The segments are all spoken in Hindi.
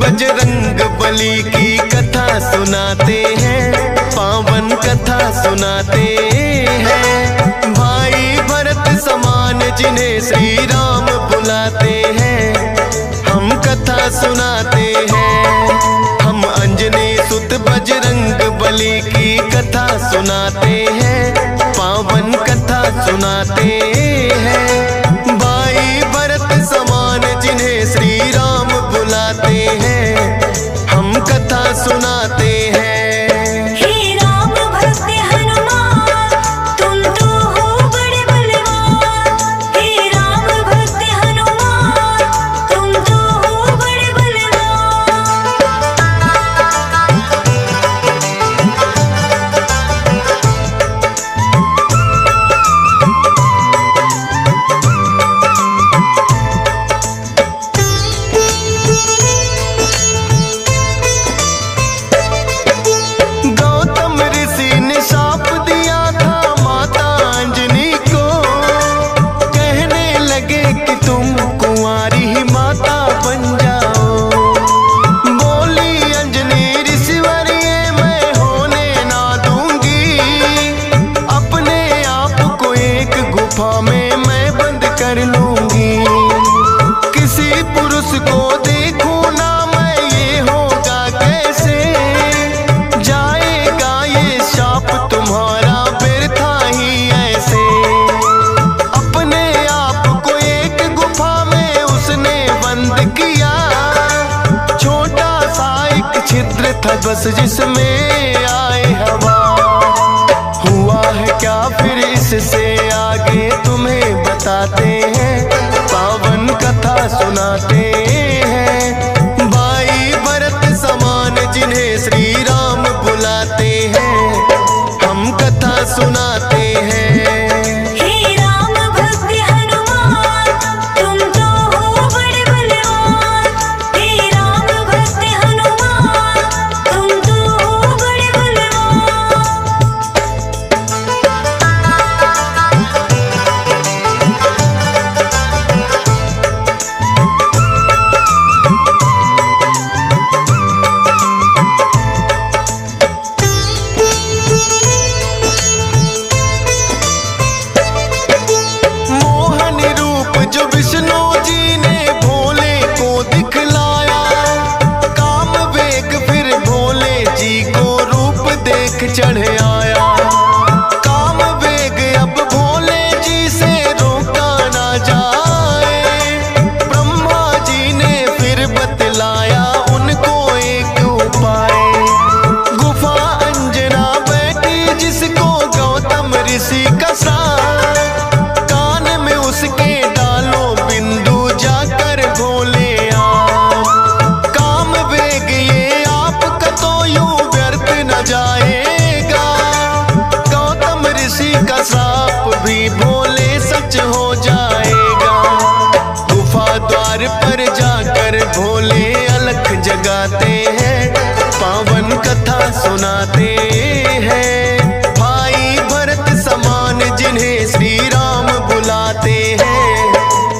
बजरंग बली की कथा सुनाते हैं, पावन कथा सुनाते हैं। भाई भरत समान जिन्हें श्री राम बुलाते हैं, हम कथा सुनाते हैं। हम अंजनी सुत बजरंग बली की कथा सुनाते हैं, पावन कथा सुनाते हैं। भाई भरत समान जिन्हें श्री राम बुलाते हैं, हम कथा सुनाते हैं। बस जिसमें आए हवा, हुआ है क्या फिर इससे आगे तुम्हें बताते हैं, पावन कथा सुनाते हैं। भाई भरत समान जिन्हें श्री राम बुलाते हैं, हम कथा सुनाते हैं। चढ़ आया काम वेग, अब भोले जी से रोका ना जाए। ब्रह्मा जी ने फिर बतलाया उनको एक उपाय। गुफा अंजना बैठी जिसको गौतम ऋषि का साथ, कान में उसके डालो बिंदु जाकर भोले आप। काम वेग ये आपका तो यूं व्यर्थ न जाए, श्राप भी भोले सच हो जाएगा। गुफा द्वार पर जाकर भोले अलख जगाते हैं, पावन कथा सुनाते हैं। भाई भरत समान जिन्हें श्री राम बुलाते हैं,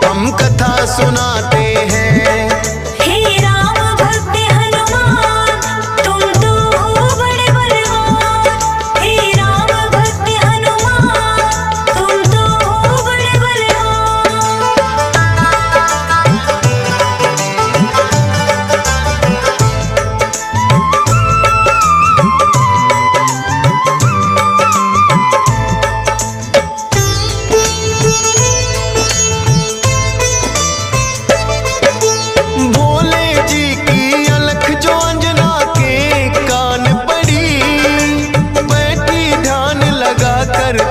हम कथा सुनाते हैं।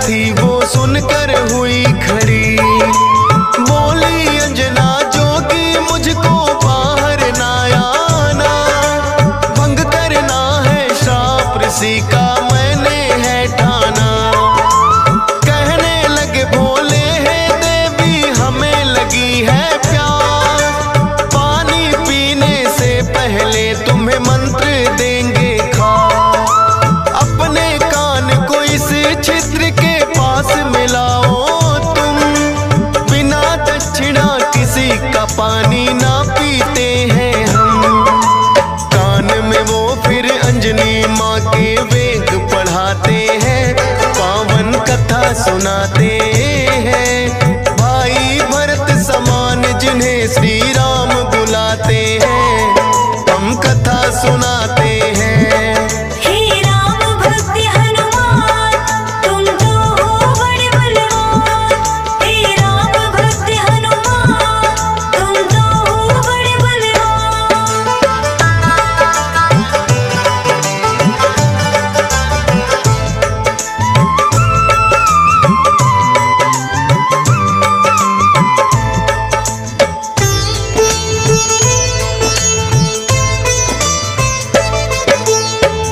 थी वो सुनकर हुई खड़ी, बोली अंजना जोगी मुझको बाहर ना आना, भंग करना है श्राप ऋषि का मैंने है ठाना। कहने लगे भोले है देवी हमें लगी है प्यास, पानी पीने से पहले तुम्हें मंत्र देंगे खास। अपने कान को इस छिद्र के पास मिलाओ तुम, बिना दक्षिणा किसी का पानी ना पीते हैं हम। सुनाते हैं। भाई भरत समान जिन्हें श्री राम बुलाते हैं, हम कथा सुनाते हैं। हे राम भक्त हनुमान, तुम तो हो बड़े बलवान। हे राम भक्त हनुमान, तुम तो हो बड़े बलवान।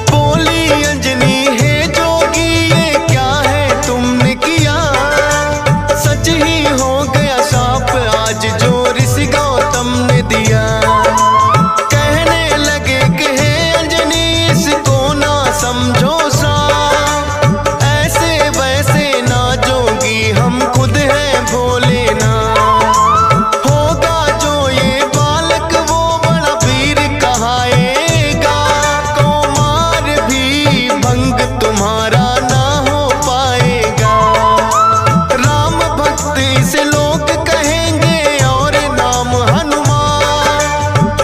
बोली अंजनी है जोगी, ये क्या है तुमने किया? सच ही हो गया शाप आज जो ऋषि गौतम ने दिया। कहने लगे कि हे अंजनी इसको ना समझो श्राप, ऐसे वैसे ना जोगी हम खुद हैं भोले ना। होगा जो ये बालक वो बड़ा वीर कहाएगा, कुमार भी भंग तुम्हारा ना हो पाएगा। राम भक्त इसे लोग कहेंगे और नाम हनुमान।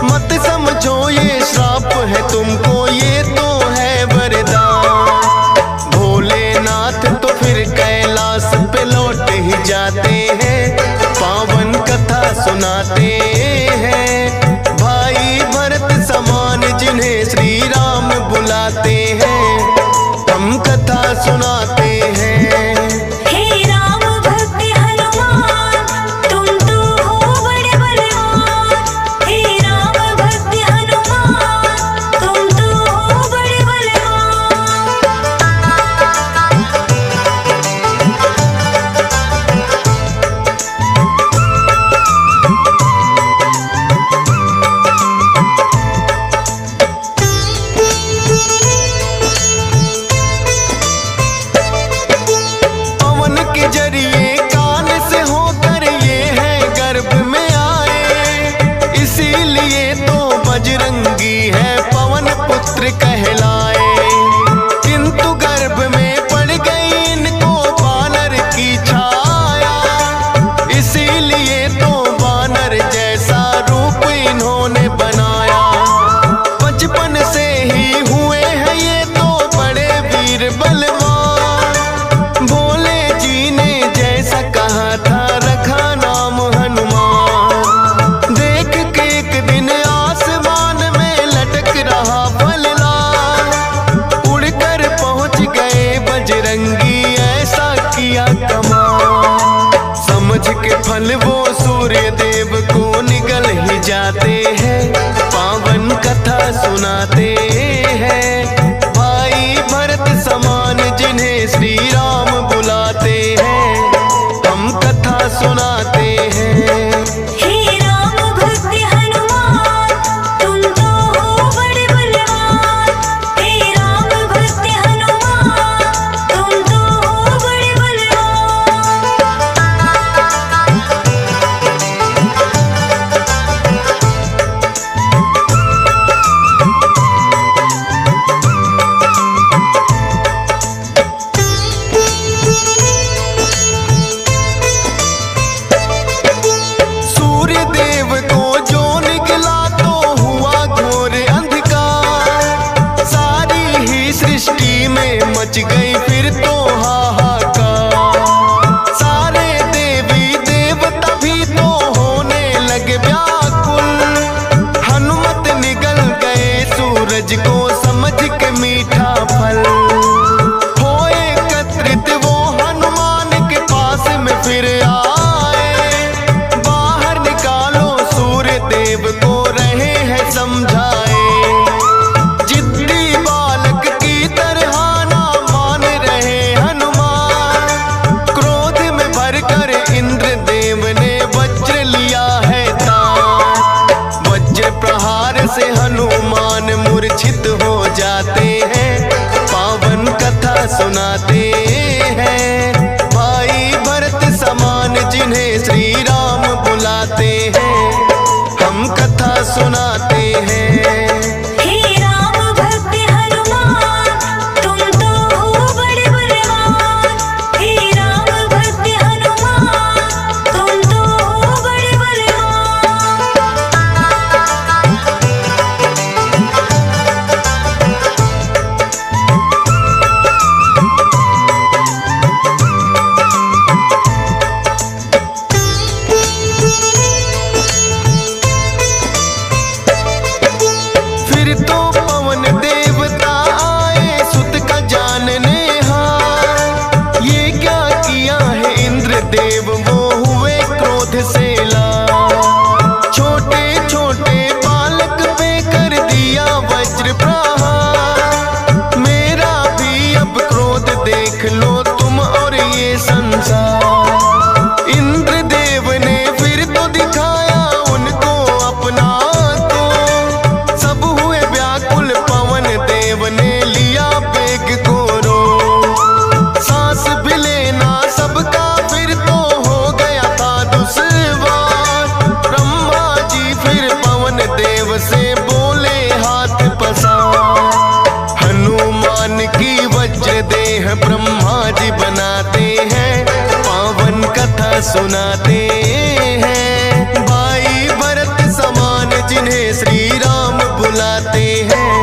मत समझो ये श्राप है तुमको, ये तो है वरदान। भोलेनाथ तो फिर कैलाश पे लौट ही जाते हैं, पावन कथा सुनाते हैं। भाई भरत समान जिन्हें श्री राम बुलाते हैं, हम कथा सुनाते हैं। हे राम भक्त हनुमान, तुम तो हो बड़े बलवान। हे राम भक्त हनुमान, तुम तो हो बड़े बलवान। पवन के जरिए कान से होकर ये है गर्भ में आए, इसीलिए तो बजरंगी है पवन पुत्र कहलाए। किंतु गर्भ में पड़ गई इनको बानर की छाया, इसीलिए तो बानर जैसा रूप इन्होंने बनाया। बचपन से ही हुए हैं ये तो बड़े वीर बलवान। भोले जी ने जैसा कहा था रखा नाम हनुमान। देख के एक दिन आसमान में लटक रहा फलदार, उड़कर पहुंच गए बजरंगी ऐसा किया कमाल। समझ के फल वो सूर्य देव को निगल ही जाते हैं, पावन कथा सुनाते हैं। भाई भरत समान जिन्हें श्री राम बुलाते हैं, हम कथा सुनाते हैं। हे राम भक्त हनुमान, तुम तो हो बड़े बलवान। हे राम भक्त हनुमान, तुम तो हो बड़े बलवान। सूर्य देव को जो निकला तो हुआ घोर अंधकार, सारी ही सृष्टि में मच गई फिर तो हाहाकार। सारे देवी देवता भी तो होने लगे व्याकुल, हनुमत निगल गए सूरज को समझ के मीठा फल। हो एकत्रित वो हनुमान के पास में फिर आए, बाहर निकालो सूर्य देव को रहे हैं समझाए। जिद्दी बालक की तरह ना मान सुनाते हैं। भाई भरत समान जिन्हें श्री राम बुलाते हैं,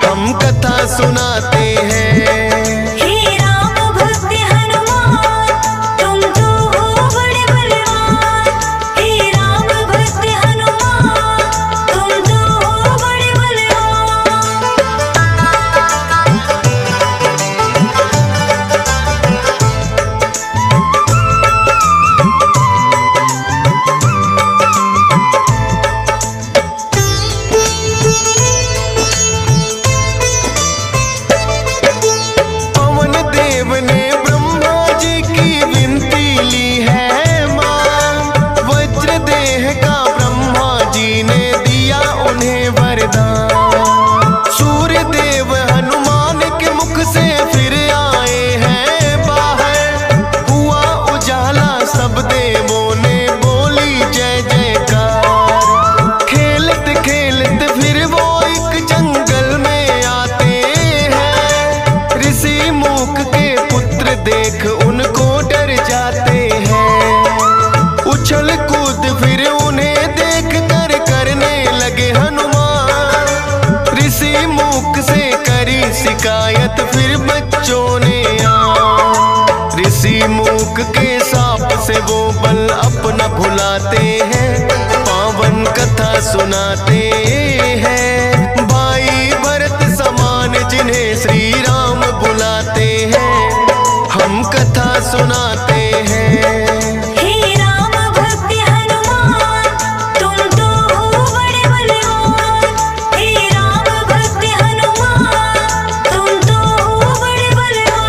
हम कथा सुनाते हैं। हे राम भक्त हनुमान, तुम तो हो बड़े बलवान। हे राम भक्त हनुमान, तुम तो हो बड़े बलवान। पवन देव ने ब्रह्मा जी की विनती ली है मां, वज्र देह का ब्रह्मा जी ने दिया उन्हें वरदान। सूर्य देव हनुमान के मुख से फिर आए हैं बाहर, हुआ उजाला सब देवों ने बोली जय जयकार। खेलत खेलत फिर वो एक जंगल में आते हैं, ऋषि मूक के पुत्र देख उनको डर जाते हैं। उछल कूद फिर उन्हें देख कर करने लगे हनुमान। ऋषि मूक से करी शिकायत फिर बच्चों ने ऋषि मूक के साप से वो बल अपना भुलाते हैं, पावन कथा सुनाते हैं। भाई भरत समान जिन्हें श्री राम बुलाते हैं, हम कथा सुनाते हैं। हे राम भक्त हनुमान, तुम तो हो बड़े बलवान। हे राम भक्त हनुमान, तुम तो हो बड़े बलवान।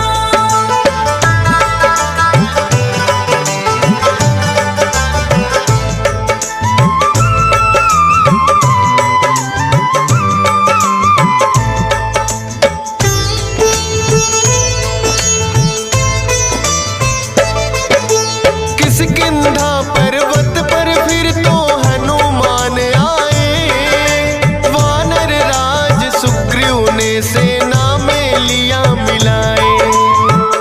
किष्किंधा पर्वत पर फिर तो हनुमान आए, वानर राज सुग्रीव ने सेना में लिया मिलाए।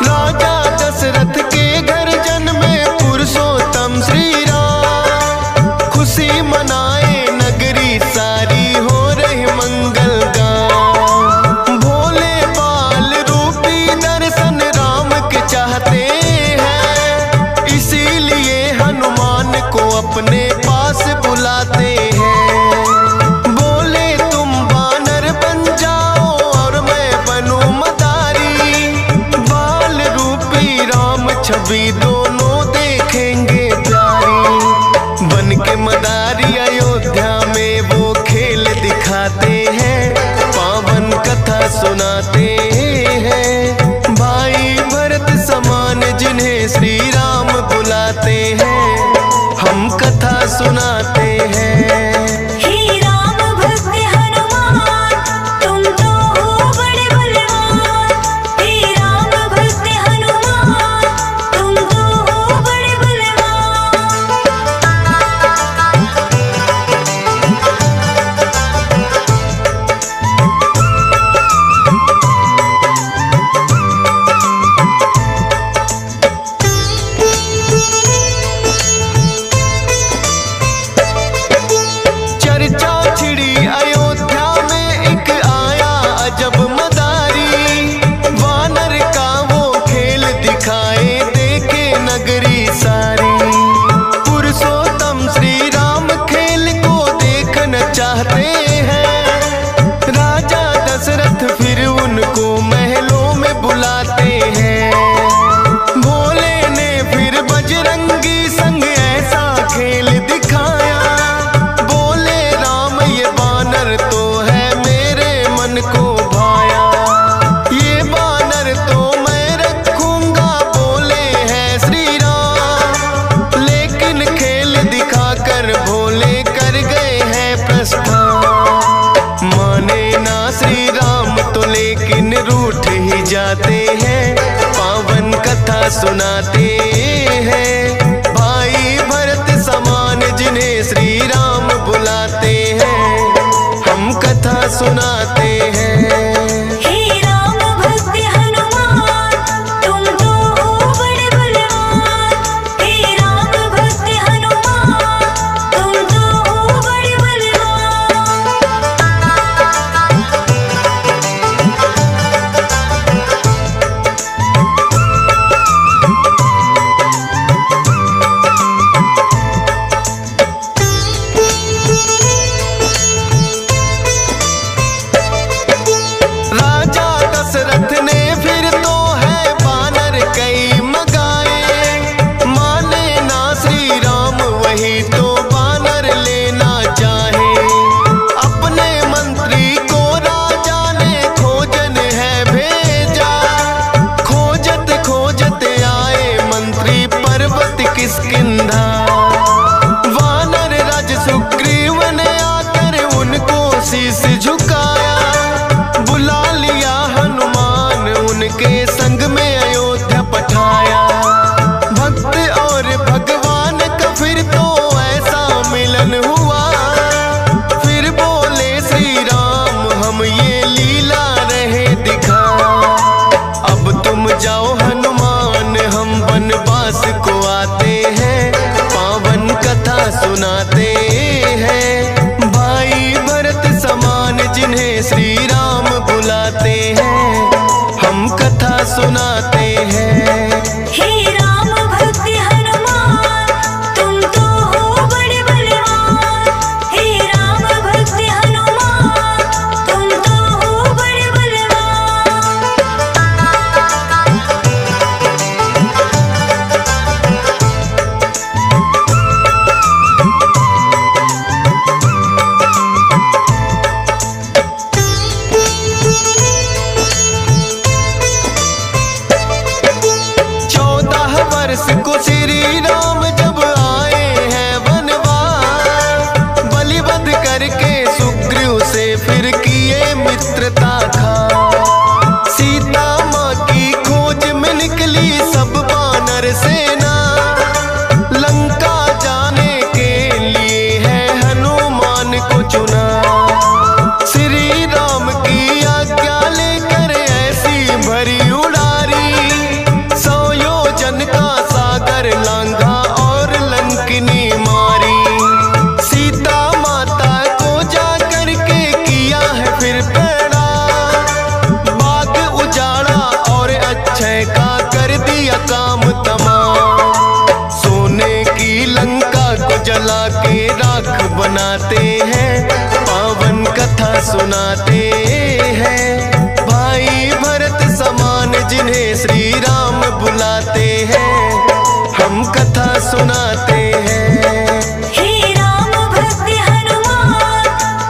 राजा दशरथ के घर जन्मे पुरुषोत्तम श्री राम, खुशी मनाए नगरी सारी हो रही मंगल गान। भोले बाल रूपी दर्शन राम के चाहते हैं, इसीलिए हनुमान को अपने पास बुलाते हैं। बोले तुम वानर बन जाओ और मैं बनूं मदारी, बाल रूपी राम छवि दोनों देखेंगे प्यारी। बन के मदारी अयोध्या में वो खेल दिखाते हैं, पावन कथा सुनाते हैं। भाई भरत समान जिन्हें श्री राम बुलाते हैं, हम कथा सुनाते हैं। हे राम भक्त हनुमान, तुम तो हो बड़े बलवान। हे राम भक्त हनुमान, तुम तो हो बड़े बलवान। चर्चा छिड़ी अयोध्या में एक आया अजब मदारी, वानर का वो खेल दिखाए देखे नगरी सारी। पुरुषोत्तम श्री राम खेल को देखना चाहते हैं, राजा दशरथ फिर उनको महलों में बुलाते हैं। भोले ने फिर बजरंगी संग ऐसा खेल दिखाया, बोले राम ये बानर तो है मेरे मन को भाया। ये बानर तो मैं रखूंगा, बोले हैं श्री राम, लेकिन खेल दिखाकर भोले कर गए हैं प्रस्थान। माने ना श्री राम तो लेकिन रूठ ही जाते हैं, पावन कथा सुनाते हैं। भाई भरत समान जिन्हें श्री राम बुलाते हैं, हम कथा सुनाते हैं। हे राम भक्त हनुमान, तुम तो हो बड़े बलवान। हे राम वर्ष को श्री राम जब आए हैं वनवास, बलि वध करके सुग्रीव से फिर किए मित्रता खा। सीता माँ की खोज में निकली सब वानर सेना, लंका जाने के लिए है हनुमान को चुना। श्री राम की आज्ञा लेकर ऐसी भरी उड़ारी, 100 योजन का सागर लांघा और लंकिनी मारी। सीता माता को जा करके किया है फिर पैड़ा, बाग उजाड़ा और अक्षय का कर दिया काम तमाम। सोने की लंका को जला के राख बनाते हैं, पावन कथा सुनाते हैं। भाई भरत समान जिन्हें श्री राम बुलाते हैं, हम कथा सुनाते हैं। हे राम भक्त हनुमान,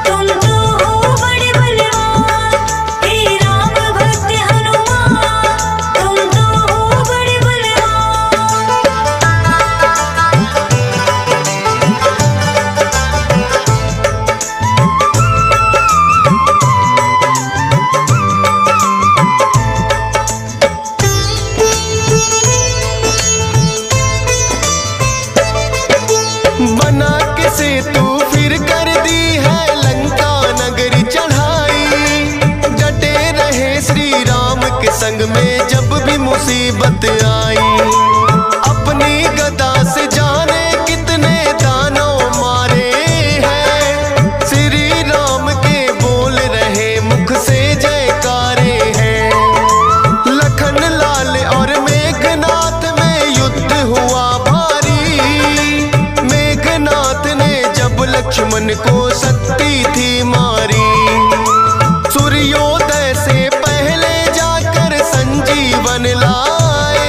तुम तो हो बड़े बलवान। हे राम भक्त हनुमान, तुम तो हो बड़े बलवान। बना के सेतु फिर कर दी है लंका नगरी चढ़ाई। डटे रहे श्री राम के संग में जब भी मुसीबत आई। अपनी गदा से जाने कितने दानव मारे हैं, श्री राम के बोल रहे मुख से जयकारे हैं। लखन लाल और मेघनाथ में युद्ध हुआ भारी, मेघनाथ ने जब लक्ष्मण को शक्ति थी मारी। सूर्योदय से पहले जाकर संजीवन लाए,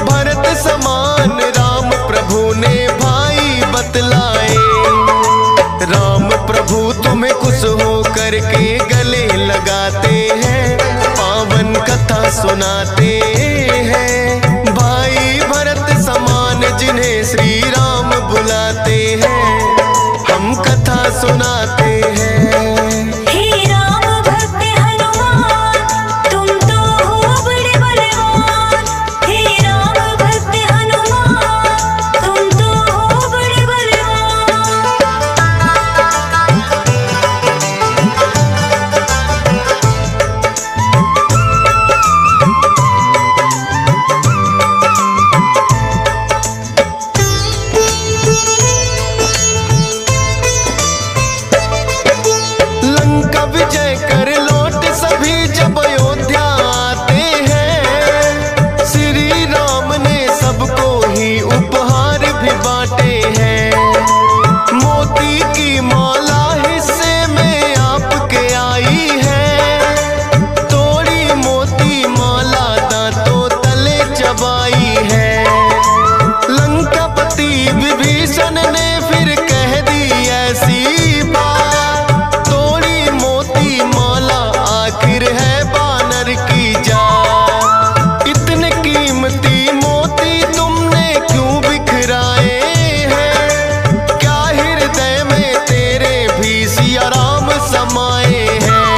भरत समान राम प्रभु ने भाई बतलाए। राम प्रभु तुम्हें खुश हो करके गले लगाते हैं, पावन कथा सुनाते हैं। भाई भरत समान जिन्हें श्री राम बुलाते हैं, हम कथा सुनाते हैं। हे राम भक्त हनुमान, तुम तो हो बड़े बलवान। हे राम भक्त हनुमान, तुम तो हो बड़े बलवान। लंका विजय कर लौट सभी जब अयोध्या आते हैं, श्री राम ने सबको ही उपहार भी बांटे हैं। मोती की माला हिस्से में आपके आई है, तोड़ी मोती माला दांतों तले चबाई है। लंकापति विभीषण ने फिर कह दी ऐसी बात, तोड़ी मोती माला आखिर है बानर की जात। इतने कीमती मोती तुमने क्यों बिखराए हैं, क्या हृदय में तेरे भी सिया राम समाए हैं।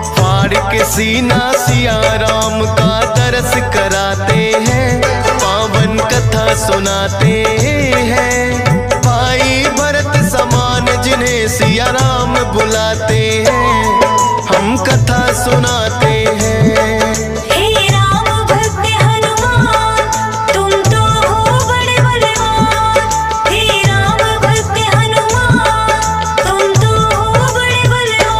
फाड़ के सीना सिया राम का दरस कराते हैं, पावन कथा सुनाते हैं। भाई भरत समान जिन्हें सिया राम बुलाते हैं, हम कथा सुनाते हैं। हे राम भक्त हनुमान, तुम तो हो बड़े बलवान। हे राम भक्त हनुमान, तुम तो हो बड़े बलवान।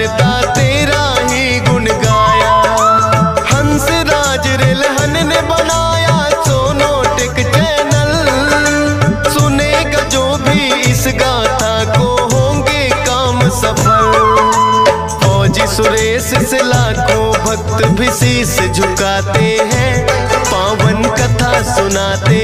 शारदा तेरा ही गुण गाया। हंस राज रेलहन ने बनाया सोनोटेक चैनल, सुनेगा जो भी इस गाथा को होंगे काम सफल। फौजी सुरेश से लाखों भक्त भी शीश झुकाते हैं, पावन कथा सुनाते